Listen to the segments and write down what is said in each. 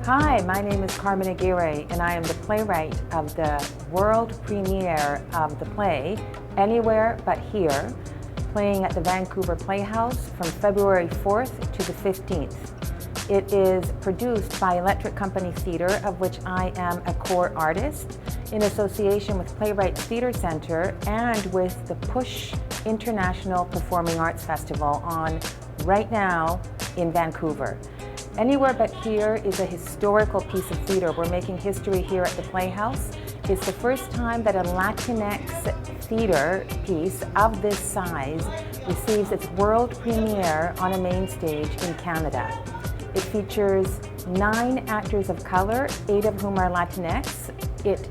Hi, my name is Carmen Aguirre, and I am the playwright of the world premiere of the play, Anywhere But Here, playing at the Vancouver Playhouse from February 4th to the 15th. It is produced by Electric Company Theatre, of which I am a core artist, in association with Playwrights Theatre Centre and with the Push International Performing Arts Festival on right now in Vancouver. Anywhere But Here is a historical piece of theatre. We're making history here at the Playhouse. It's the first time that a Latinx theatre piece of this size receives its world premiere on a main stage in Canada. It features 9 actors of color, 8 of whom are Latinx. It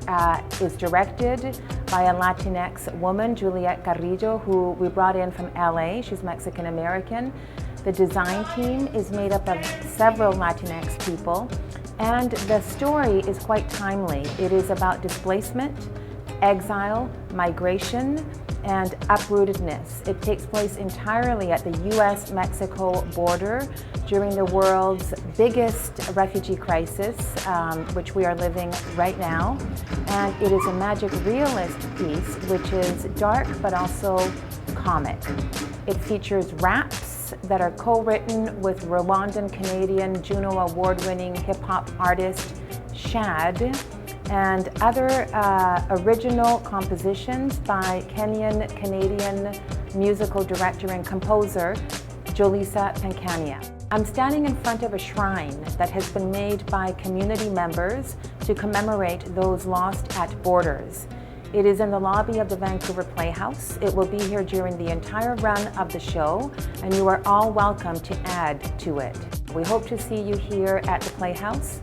is directed by a Latinx woman, Juliette Carrillo, who we brought in from LA. She's Mexican-American. The design team is made up of several Latinx people, and the story is quite timely. It is about displacement, exile, migration, and uprootedness. It takes place entirely at the US-Mexico border during the world's biggest refugee crisis, which we are living right now. And it is a magic realist piece, which is dark but also comic. It features raps that are co-written with Rwandan-Canadian Juno Award-winning hip-hop artist Shad, and other original compositions by Kenyan-Canadian musical director and composer Jolisa Pankania. I'm standing in front of a shrine that has been made by community members to commemorate those lost at borders. It is in the lobby of the Vancouver Playhouse. It will be here during the entire run of the show, and you are all welcome to add to it. We hope to see you here at the Playhouse.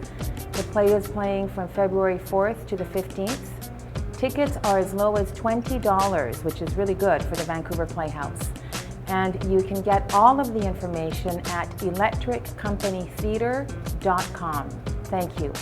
The play is playing from February 4th to the 15th. Tickets are as low as $20, which is really good for the Vancouver Playhouse. And you can get all of the information at electriccompanytheatre.com. Thank you.